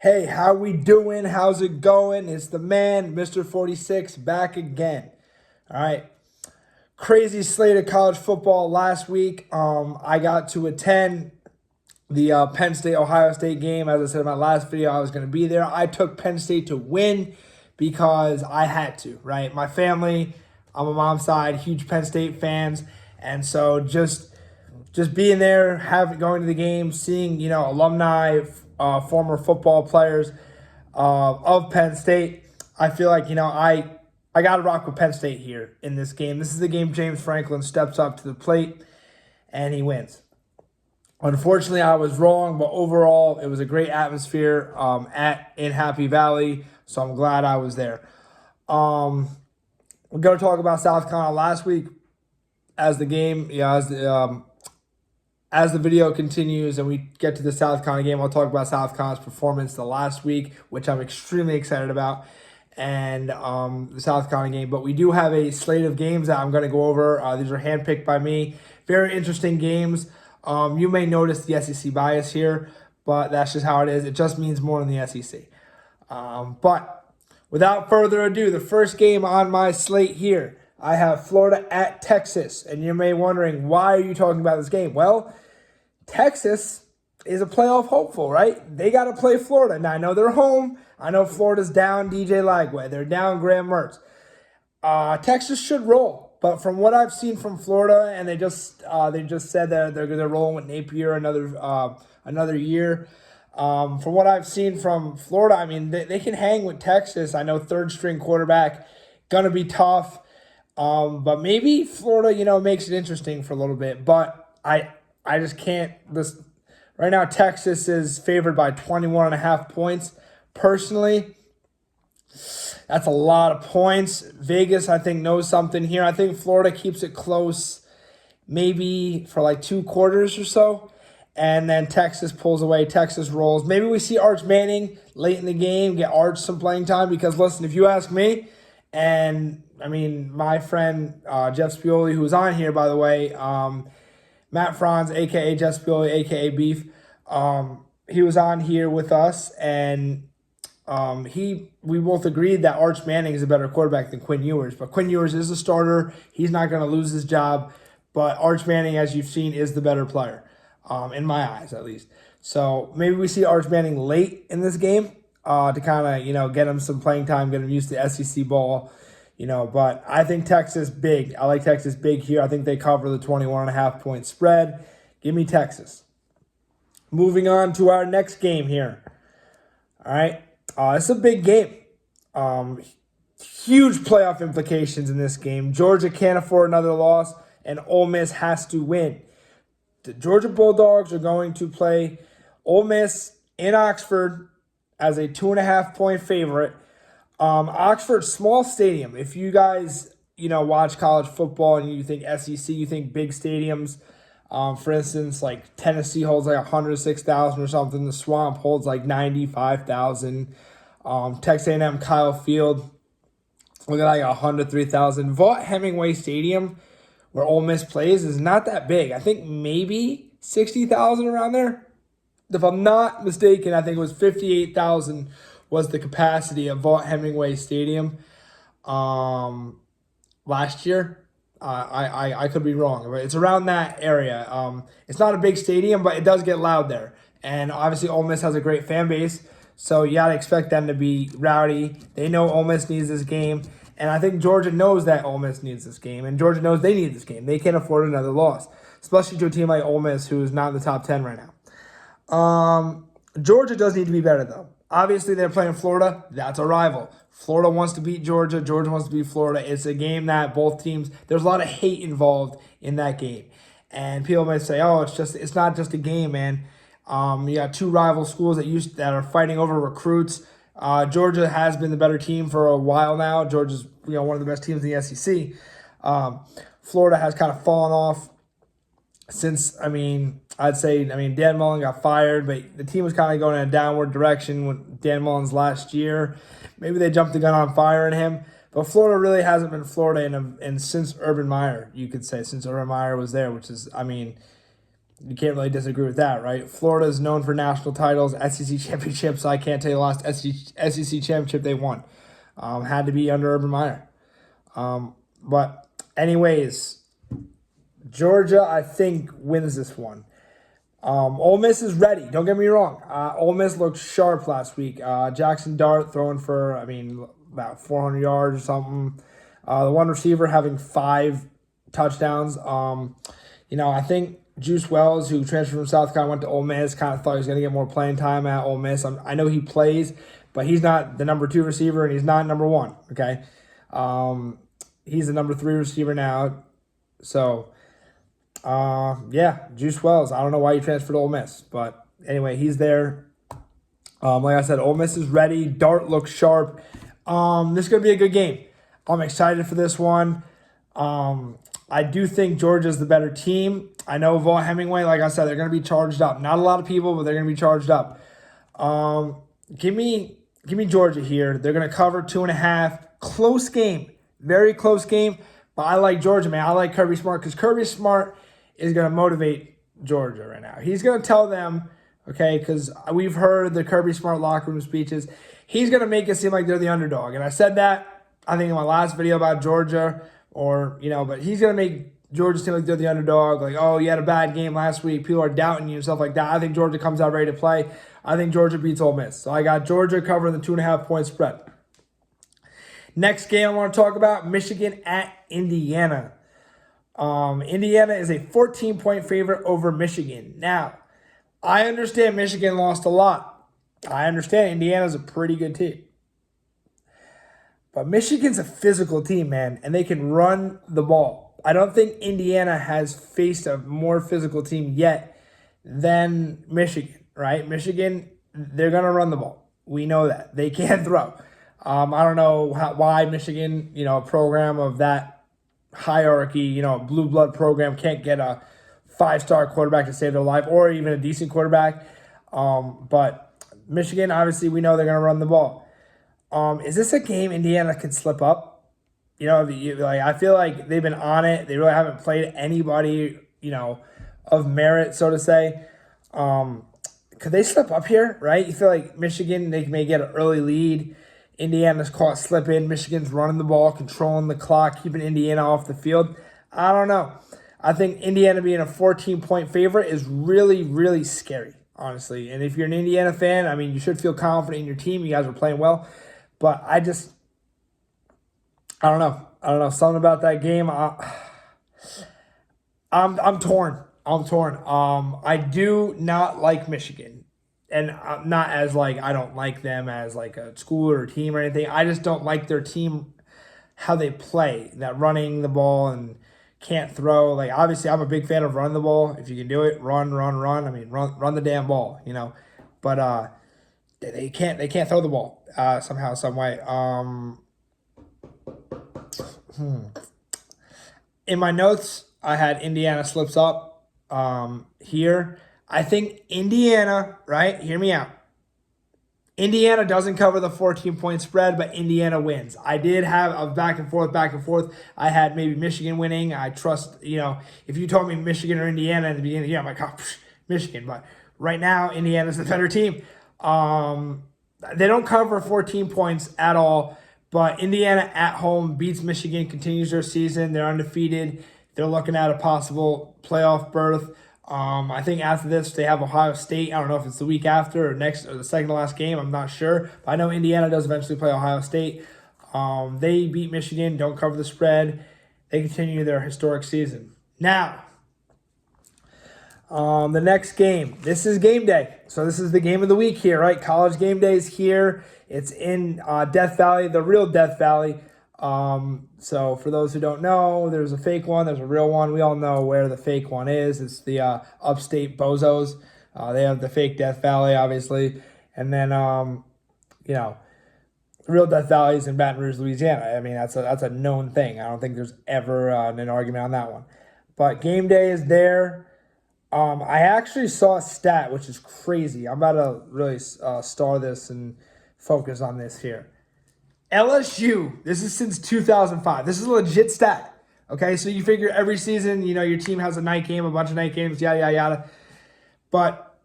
Hey, how we doing? How's it going? It's the man, Mr. 46, back again. All right. Crazy slate of college football last week. I got to attend the Penn State Ohio State game. As I said in my last video, I was going to be there. I took Penn State to win because I had to, right? My family, on my mom's side, huge Penn State fans. And so just being there, going to the game, seeing alumni, former football players of Penn State, I feel like I got to rock with Penn State here in this game. This is the game James Franklin steps up to the plate and he wins. Unfortunately, I was wrong, but overall, it was a great atmosphere in Happy Valley, so I'm glad I was there. We're going to talk about South Carolina last week as the game, as the video continues and we get to the South Carolina game. I'll talk about South Carolina's performance the last week, which I'm extremely excited about, and the South Carolina game. But we do have a slate of games that I'm going to go over. These are handpicked by me. Very interesting games. You may notice the SEC bias here, but that's just how it is. It just means more in the SEC. But without further ado, the first game on my slate here, I have Florida at Texas. And you may be wondering, why are you talking about this game? Well, Texas is a playoff hopeful, right? They got to play Florida. Now, I know they're home. I know Florida's down DJ Lagway. They're down Graham Mertz. Texas should roll. But from what I've seen from Florida, and they just said that they're rolling with Napier another year. From what I've seen from Florida, I mean, they can hang with Texas. I know third-string quarterback, going to be tough. But maybe Florida, makes it interesting for a little bit. But I just can't. Right now, Texas is favored by 21.5 points. Personally, that's a lot of points. Vegas, I think, knows something here. I think Florida keeps it close maybe for like 2 quarters or so. And then Texas pulls away. Texas rolls. Maybe we see Arch Manning late in the game, get Arch some playing time. Because, listen, if you ask me, and, I mean, my friend Jeff Spioli, who was on here, by the way, Matt Franz, a.k.a. Jeff Spioli, a.k.a. Beef, he was on here with us, and we both agreed that Arch Manning is a better quarterback than Quinn Ewers. But Quinn Ewers is a starter. He's not going to lose his job. But Arch Manning, as you've seen, is the better player, in my eyes at least. So maybe we see Arch Manning late in this game to kind of, get him some playing time, get him used to SEC ball. But I think Texas big. I like Texas big here. I think they cover the 21.5 point spread. Give me Texas. Moving on to our next game here. All right. It's a big game. Huge playoff implications in this game. Georgia can't afford another loss, and Ole Miss has to win. The Georgia Bulldogs are going to play Ole Miss in Oxford as a 2.5 point favorite. Oxford, small stadium. If you guys, watch college football and you think SEC, you think big stadiums. For instance, like Tennessee holds like 106,000 or something. The Swamp holds like 95,000. Texas A&M Kyle Field, look at like 103,000. Vaught Hemingway Stadium, where Ole Miss plays, is not that big. I think maybe 60,000 around there. If I'm not mistaken, I think it was 58,000 was the capacity of Vaught Hemingway Stadium last year. I could be wrong, but it's around that area. It's not a big stadium, but it does get loud there. And obviously, Ole Miss has a great fan base, so you got to expect them to be rowdy. They know Ole Miss needs this game, and I think Georgia knows that Ole Miss needs this game, and Georgia knows they need this game. They can't afford another loss, especially to a team like Ole Miss, who is not in the top 10 right now. Georgia does need to be better, though. Obviously, they're playing Florida. That's a rival. Florida wants to beat Georgia. Georgia wants to beat Florida. It's a game that both teams, there's a lot of hate involved in that game. And people might say, oh, it's not just a game, man. You got 2 rival schools that are fighting over recruits. Georgia has been the better team for a while now. Georgia's one of the best teams in the SEC. Florida has kind of fallen off since, Dan Mullen got fired, but the team was kind of going in a downward direction with Dan Mullen's last year. Maybe they jumped the gun on firing him. But Florida really hasn't been Florida since Urban Meyer, you could say, since Urban Meyer was there, which is, You can't really disagree with that, right? Florida is known for national titles, SEC championships. So I can't tell you the last SEC championship they won. Had to be under Urban Meyer. But anyways, Georgia, I think, wins this one. Ole Miss is ready. Don't get me wrong. Ole Miss looked sharp last week. Jackson Dart throwing for, about 400 yards or something. The one receiver having 5 touchdowns. I think Juice Wells, who transferred from South Carolina, went to Ole Miss, kind of thought he was going to get more playing time at Ole Miss. I know he plays, but he's not the number 2 receiver, and he's not number 1, okay? He's the number 3 receiver now. So, Juice Wells. I don't know why he transferred to Ole Miss, but anyway, he's there. Like I said, Ole Miss is ready. Dart looks sharp. This is going to be a good game. I'm excited for this one. I do think Georgia's the better team. I know Vaught Hemingway, like I said, they're going to be charged up. Not a lot of people, but they're going to be charged up. Give me Georgia here. They're going to cover 2.5. Close game. Very close game. But I like Georgia, man. I like Kirby Smart because Kirby Smart is going to motivate Georgia right now. He's going to tell them, okay, because we've heard the Kirby Smart locker room speeches. He's going to make it seem like they're the underdog. And I said that, I think, in my last video about Georgia, but he's going to make Georgia seem like they're the underdog. Like, oh, you had a bad game last week. People are doubting you and stuff like that. I think Georgia comes out ready to play. I think Georgia beats Ole Miss. So I got Georgia covering the 2.5-point spread. Next game I want to talk about, Michigan at Indiana. Indiana is a 14-point favorite over Michigan. Now, I understand Michigan lost a lot. I understand Indiana's a pretty good team. But Michigan's a physical team, man, and they can run the ball. I don't think Indiana has faced a more physical team yet than Michigan, right? Michigan, they're going to run the ball. We know that. They can't throw. I don't know why Michigan, a program of that hierarchy, blue blood program, can't get a 5-star quarterback to save their life or even a decent quarterback. But Michigan, obviously, we know they're going to run the ball. Is this a game Indiana could slip up? I feel like they've been on it. They really haven't played anybody, of merit, so to say. Could they slip up here, right? You feel like Michigan, they may get an early lead. Indiana's caught slipping. Michigan's running the ball, controlling the clock, keeping Indiana off the field. I don't know. I think Indiana being a 14-point favorite is really, really scary, honestly. And if you're an Indiana fan, you should feel confident in your team. You guys are playing well. But I don't know. Something about that game. I'm torn. I do not like Michigan. And not as I don't like them as a school or a team or anything. I just don't like their team, how they play, that running the ball and can't throw. Obviously, I'm a big fan of running the ball. If you can do it, run. Run the damn ball, But they can't throw the ball somehow, some way. In my notes, I had Indiana slips up here. I think Indiana, right? Hear me out. Indiana doesn't cover the 14-point spread, but Indiana wins. I did have a back and forth. I had maybe Michigan winning. I trust, if you told me Michigan or Indiana in the beginning, I'm like, Michigan. But right now, Indiana's the better team. They don't cover 14 points at all, but Indiana at home beats Michigan, continues their season. They're undefeated. They're looking at a possible playoff berth. I think after this, they have Ohio State. I don't know if it's the week after or next or the second to last game. I'm not sure. But I know Indiana does eventually play Ohio State. They beat Michigan, don't cover the spread. They continue their historic season. Now, the next game. This is game day. So this is the game of the week here, right? College game day is here. It's in Death Valley, the real Death Valley. So for those who don't know, there's a fake one, there's a real one. We all know where the fake one is. It's the upstate Bozos. They have the fake Death Valley, obviously. And then, the real Death Valley is in Baton Rouge, Louisiana. That's a known thing. I don't think there's ever an argument on that one. But game day is there. I actually saw a stat, which is crazy. I'm about to really star this and focus on this here. LSU, this is since 2005. This is a legit stat. Okay, so you figure every season, your team has a night game, a bunch of night games, yada, yada, yada. but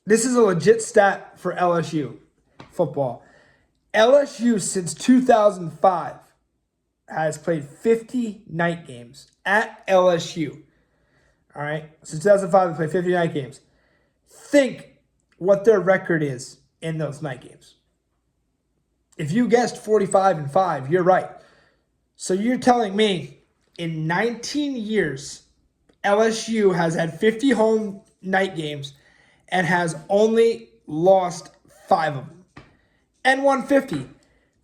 this is a legit stat for LSU football. LSU since 2005 has played 50 night games at LSU. All right, since 2005 they played 50 night games. Think what their record is in those night games. If you guessed 45-5, you're right. So you're telling me in 19 years, LSU has had 50 home night games and has only lost 5 of them and won 50.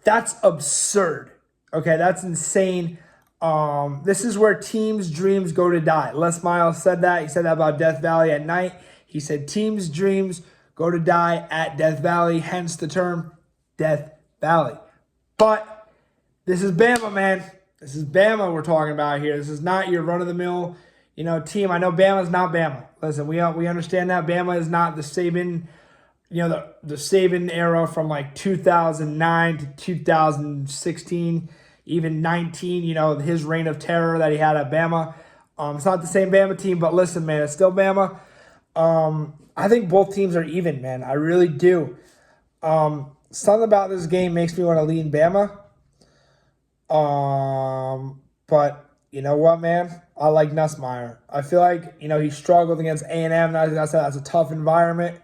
That's absurd. Okay, that's insane. This is where teams' dreams go to die. Les Miles said that. He said that about Death Valley at night. He said teams' dreams go to die at Death Valley, hence the term Death Valley. But this is Bama, man. This is Bama we're talking about here. This is not your run-of-the-mill, team. I know Bama's not Bama. Listen, we understand that Bama is not the Saban, the Saban era from like 2009 to 2016, even 19. His reign of terror that he had at Bama. It's not the same Bama team, but listen, man, it's still Bama. I think both teams are even, man. I really do. Something about this game makes me want to lean Bama. But you know what, man? I like Nussmeier. I feel like, he struggled against A&M. That's a tough environment.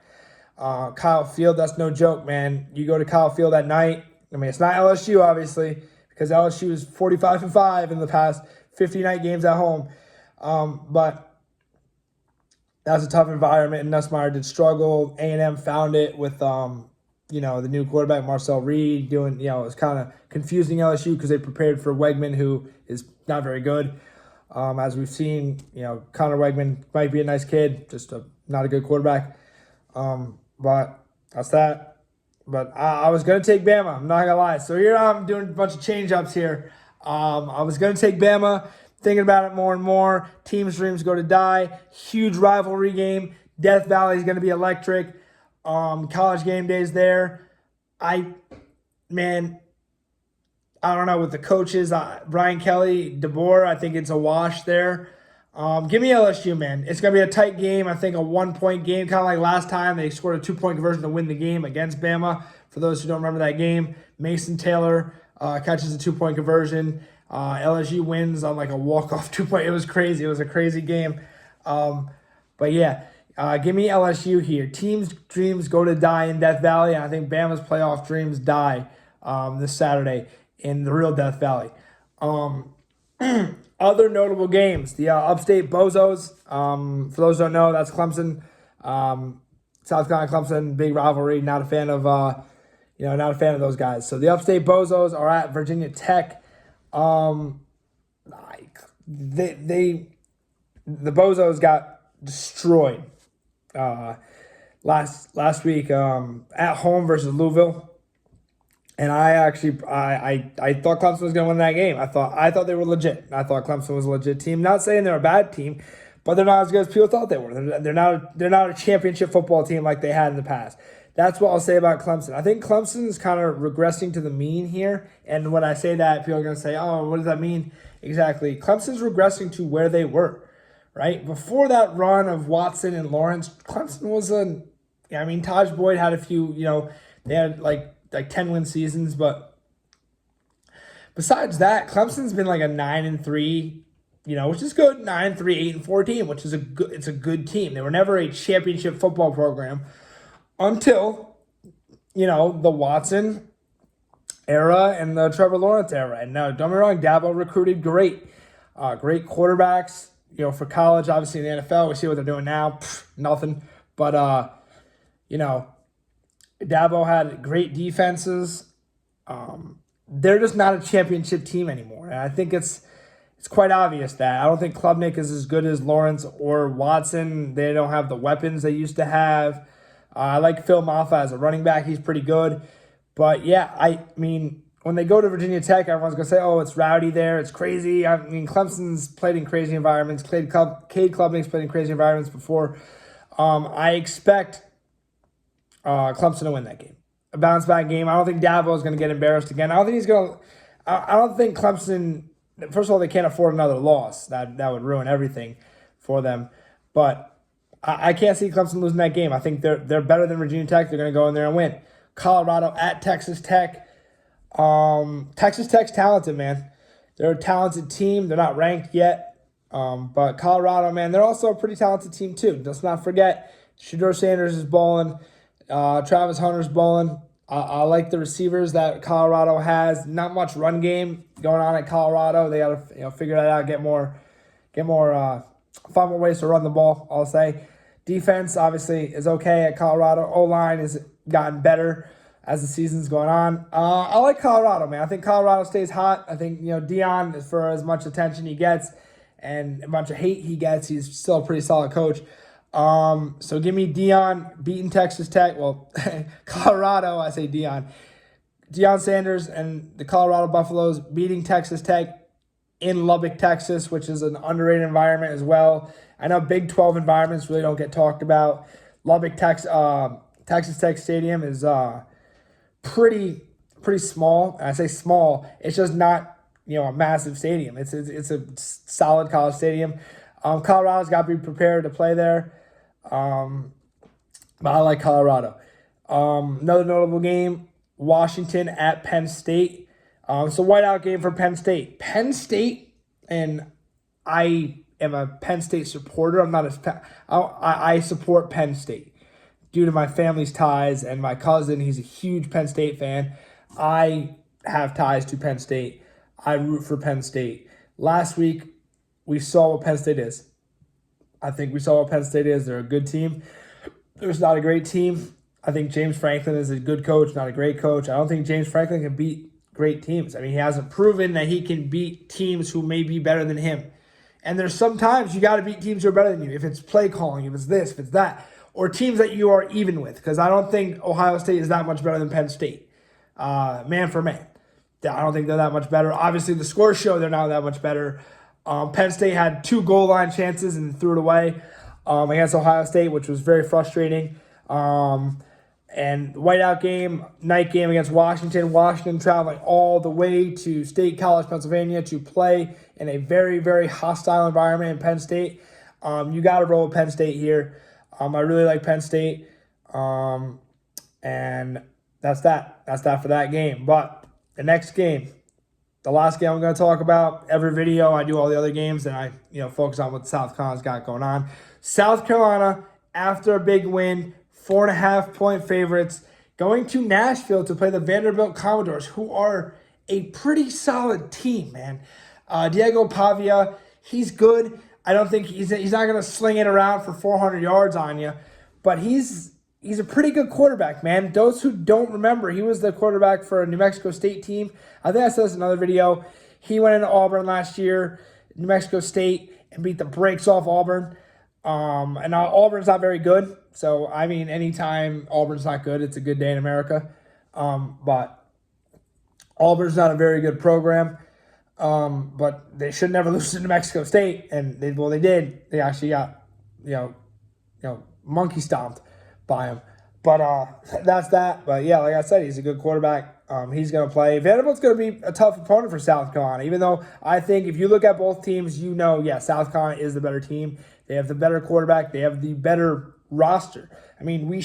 Kyle Field, that's no joke, man. You go to Kyle Field at night. I mean, it's not LSU, obviously, because LSU is 45-5 in the past 50 night games at home. But that's a tough environment, and Nussmeier did struggle. A&M found it with, the new quarterback, Marcel Reed, doing, it's kind of confusing LSU because they prepared for Wegman, who is not very good. As we've seen, Connor Wegman might be a nice kid, just not a good quarterback. But that's that. But I was going to take Bama. I'm not going to lie. So here I'm doing a bunch of change-ups here. I was going to take Bama, thinking about it more and more. Teams' dreams go to die. Huge rivalry game. Death Valley is going to be electric. College game days there. I don't know with the coaches. Brian Kelly, DeBoer, I think it's a wash there. Give me LSU, man. It's going to be a tight game. I think a 1-point game, kind of like last time. They scored a 2-point conversion to win the game against Bama. For those who don't remember that game, Mason Taylor catches a 2-point conversion. LSU wins on like a walk-off 2-point. It was crazy. It was a crazy game. But yeah, give me LSU here. Teams' dreams go to die in Death Valley, and I think Bama's playoff dreams die this Saturday in the real Death Valley. Other notable games, the Upstate Bozos. For those who don't know, that's Clemson. South Carolina, Clemson, big rivalry. Not a fan of, not a fan of those guys. So the Upstate Bozos are at Virginia Tech. The Bozos got destroyed last week at home versus Louisville. And I thought Clemson was going to win that game. I thought they were legit. I thought Clemson was a legit team. Not saying they're a bad team, but they're not as good as people thought they were. They're not a championship football team like they had in the past. That's what I'll say about Clemson. I think Clemson is kind of regressing to the mean here. And when I say that, people are going to say, oh, what does that mean exactly? Clemson's regressing to where they were, right? Before that run of Watson and Lawrence, Clemson was Taj Boyd had a few, they had like 10-win seasons, but besides that, Clemson's been like a 9-3, which is good. 9-3, 8-4 team, which is it's a good team. They were never a championship football program until, the Watson era and the Trevor Lawrence era. And now, don't get me wrong, Dabo recruited great quarterbacks, for college. Obviously, in the NFL, we see what they're doing now. Nothing. But, Dabo had great defenses. They're just not a championship team anymore. And I think it's quite obvious that. I don't think Klubnik is as good as Lawrence or Watson. They don't have the weapons they used to have. I like Phil Maffa as a running back. He's pretty good. But, yeah, when they go to Virginia Tech, everyone's going to say, oh, it's rowdy there. It's crazy. Clemson's played in crazy environments. Cade Klubnik's played in crazy environments before. I expect Clemson to win that game. A bounce back game. I don't think Dabo is going to get embarrassed again. I don't think Clemson, first of all, they can't afford another loss. That would ruin everything for them. But I can't see Clemson losing that game. I think they're better than Virginia Tech. They're going to go in there and win. Colorado at Texas Tech. Texas Tech's talented, man. They're a talented team. They're not ranked yet. But Colorado, man, they're also a pretty talented team too. Let's not forget, Shedeur Sanders is balling. Travis Hunter's balling. I like the receivers that Colorado has. Not much run game going on at Colorado. They got to figure that out. Find more ways to run the ball. I'll say defense obviously is okay at Colorado. O-line has gotten better as the season's going on. I like Colorado, man. I think Colorado stays hot. I think Deion, for as much attention he gets and a bunch of hate he gets, he's still a pretty solid coach. So give me Deion beating Texas Tech. Well, Colorado, I say Deion. Deion Sanders and the Colorado Buffaloes beating Texas Tech in Lubbock, Texas, which is an underrated environment as well. I know Big 12 environments really don't get talked about. Lubbock, Texas Tech Stadium is pretty small. And I say small. It's just not a massive stadium. It's a solid college stadium. Colorado's got to be prepared to play there. But I like Colorado. Another notable game, Washington at Penn State. It's a whiteout game for Penn State. Penn State, and I am a Penn State supporter. I support Penn State due to my family's ties and my cousin. He's a huge Penn State fan. I have ties to Penn State. I root for Penn State. Last week, we saw what Penn State is. I think we saw what Penn State is. They're a good team. There's not a great team. I think James Franklin is a good coach, not a great coach. I don't think James Franklin can beat great teams. I mean, he hasn't proven that he can beat teams who may be better than him. And there's sometimes you got to beat teams who are better than you. If it's play calling, if it's this, if it's that, or teams that you are even with. Because I don't think Ohio State is that much better than Penn State. Man for man. I don't think they're that much better. Obviously, the scores show they're not that much better. Penn State had 2 goal line chances and threw it away against Ohio State, which was very frustrating. And whiteout game, night game against Washington. Washington traveling all the way to State College, Pennsylvania to play in a very, very hostile environment in Penn State. You got to roll with Penn State here. I really like Penn State. And that's that. That's that for that game. But the next game, the last game I'm going to talk about, every video I do all the other games and I focus on what South Carolina's got going on. South Carolina, after a big win, 4.5-point favorites, going to Nashville to play the Vanderbilt Commodores, who are a pretty solid team, man. Diego Pavia, he's good. I don't think he's not going to sling it around for 400 yards on you, but he's a pretty good quarterback, man. Those who don't remember, he was the quarterback for a New Mexico State team. I think I said this in another video. He went into Auburn last year, New Mexico State, and beat the brakes off Auburn. And now Auburn's not very good. So, I mean, anytime Auburn's not good, it's a good day in America. But Auburn's not a very good program. But they should never lose to New Mexico State. And they did. They actually got, monkey stomped by him. But that's that. But yeah, like I said, he's a good quarterback. He's going to play. Vanderbilt's going to be a tough opponent for South Carolina, even though I think if you look at both teams, South Carolina is the better team. They have the better quarterback. They have the better roster. I mean,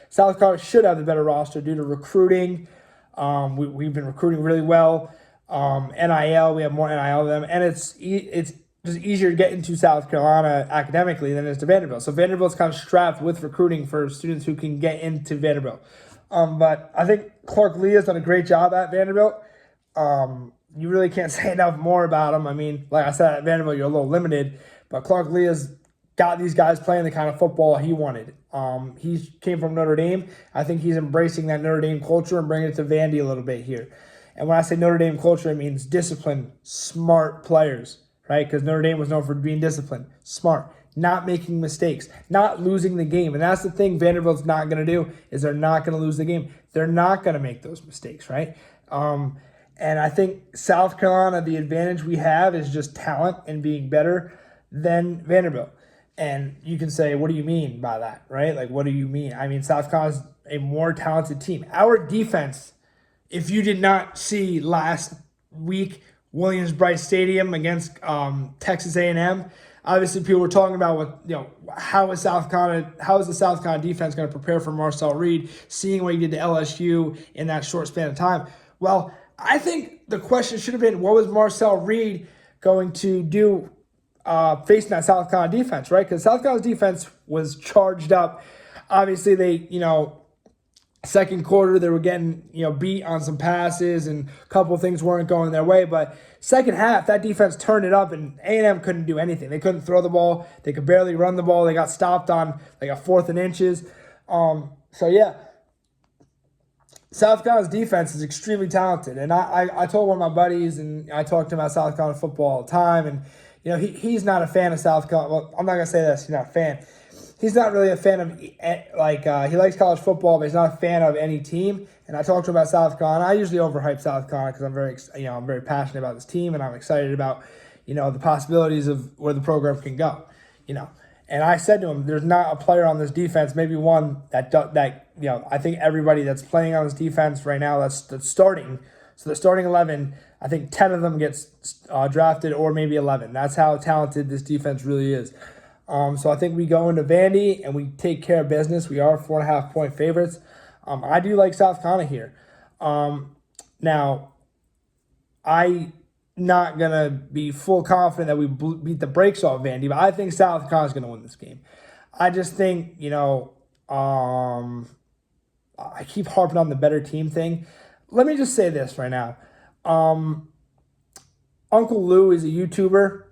South Carolina should have the better roster due to recruiting. We've been recruiting really well. NIL, we have more NIL than them. And it's just easier to get into South Carolina academically than it is to Vanderbilt. So Vanderbilt's kind of strapped with recruiting for students who can get into Vanderbilt. But I think Clark Lee has done a great job at Vanderbilt. You really can't say enough more about him. I mean, like I said, at Vanderbilt, you're a little limited. But Clark Lee has got these guys playing the kind of football he wanted. He came from Notre Dame. I think he's embracing that Notre Dame culture and bringing it to Vandy a little bit here. And when I say Notre Dame culture, it means disciplined, smart players, right? Because Notre Dame was known for being disciplined, smart, not making mistakes, not losing the game. And that's the thing Vanderbilt's not going to do, is they're not going to lose the game. They're not going to make those mistakes, right? And I think South Carolina, the advantage we have is just talent and being better than Vanderbilt. And you can say, what do you mean by that, right? Like, what do you mean? I mean, South Carolina's a more talented team. Our defense, if you did not see last week, Williams-Brice Stadium against Texas A&M, Obviously, people were talking about how is the South Carolina defense going to prepare for Marcel Reed, seeing what he did to LSU in that short span of time. Well, I think the question should have been, what was Marcel Reed going to do facing that South Carolina defense, right? Because South Carolina's defense was charged up. Obviously, they, second quarter, they were getting, beat on some passes and a couple of things weren't going their way. But second half, that defense turned it up and A&M couldn't do anything. They couldn't throw the ball. They could barely run the ball. They got stopped on like a 4th and inches. South Carolina's defense is extremely talented. And I told one of my buddies, and I talked to him about South Carolina football all the time. And, he's not a fan of South Carolina. Well, I'm not going to say this. He's not a fan. He's not really a fan of, he likes college football, but he's not a fan of any team. And I talked to him about South Carolina. I usually overhype South Carolina because I'm very passionate about this team, and I'm excited about, the possibilities of where the program can go, And I said to him, there's not a player on this defense, maybe one that I think everybody that's playing on this defense right now that's starting. So the starting 11, I think 10 of them gets drafted, or maybe 11. That's how talented this defense really is. So I think we go into Vandy and we take care of business. We are 4.5-point favorites. I do like South Carolina here. Now, I'm not going to be full confident that we beat the brakes off Vandy, but I think South Carolina is going to win this game. I just think, I keep harping on the better team thing. Let me just say this right now. Uncle Lou is a YouTuber.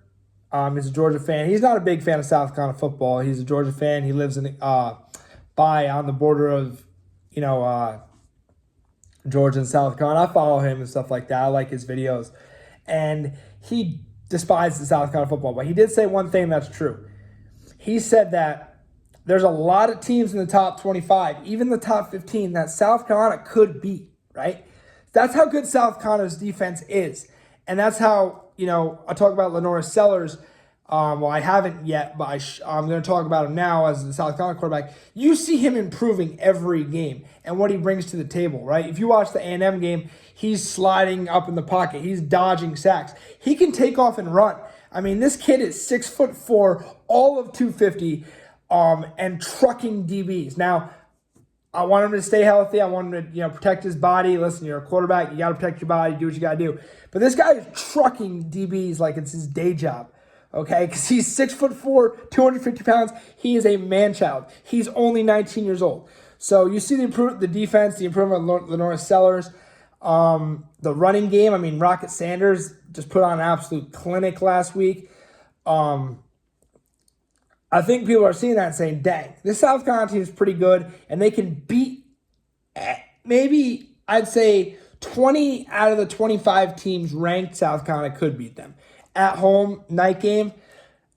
He's a Georgia fan. He's not a big fan of South Carolina football. He's a Georgia fan. He lives on the border of, Georgia and South Carolina. I follow him and stuff like that. I like his videos. And he despises South Carolina football. But he did say one thing that's true. He said that there's a lot of teams in the top 25, even the top 15, that South Carolina could beat, right? That's how good South Carolina's defense is. And that's how, I talk about Lenora Sellers. I haven't yet, but I'm going to talk about him now as the South Carolina quarterback. You see him improving every game and what he brings to the table, right? If you watch the A&M game, he's sliding up in the pocket. He's dodging sacks. He can take off and run. I mean, this kid is 6'4", all of 250, and trucking DBs. Now, I want him to stay healthy. I want him to, protect his body. Listen, you're a quarterback. You got to protect your body. Do what you got to do. But this guy is trucking DBs like it's his day job, okay? Because he's 6'4", 250 pounds. He is a man-child. He's only 19 years old. So you see the defense, the improvement of Lenora Sellers. The running game, Rocket Sanders just put on an absolute clinic last week. I think people are seeing that and saying, dang, this South Carolina team is pretty good, and they can beat maybe, I'd say, 20 out of the 25 teams ranked. South Carolina could beat them. At home, night game,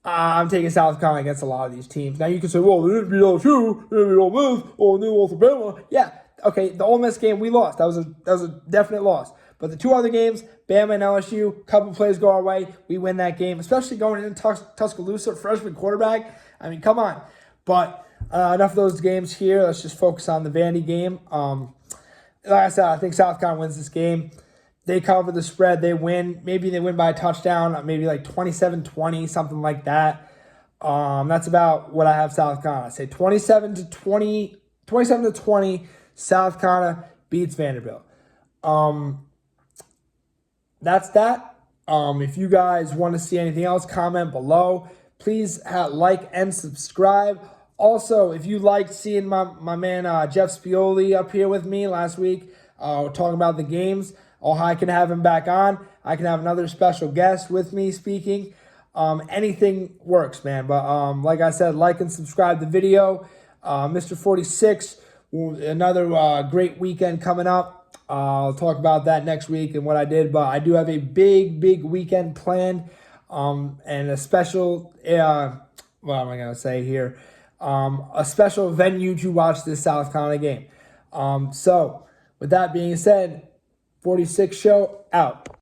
I'm taking South Carolina against a lot of these teams. Now, you can say, well, they didn't beat LSU, they didn't beat Ole Miss, or they lost to Bama. Yeah, okay, the Ole Miss game, we lost. That was a definite loss. But the two other games, Bama and LSU, a couple plays go our way, we win that game, especially going into Tuscaloosa, freshman quarterback. Come on. But enough of those games here. Let's just focus on the Vandy game. Like I said, I think South Carolina wins this game. They cover the spread. They win. Maybe they win by a touchdown, maybe like 27-20, something like that. That's about what I have South Carolina. I say 27-20, South Carolina beats Vanderbilt. That's that. If you guys want to see anything else, comment below. Please like and subscribe. Also, if you liked seeing my man Jeff Spioli up here with me last week, talking about the games, I can have him back on. I can have another special guest with me speaking. Anything works, man. But like I said, like and subscribe the video. Mr. 46, another great weekend coming up. I'll talk about that next week and what I did. But I do have a big weekend planned. And a special, what am I going to say here? A special venue to watch this South Carolina game. So, with that being said, 46 show out.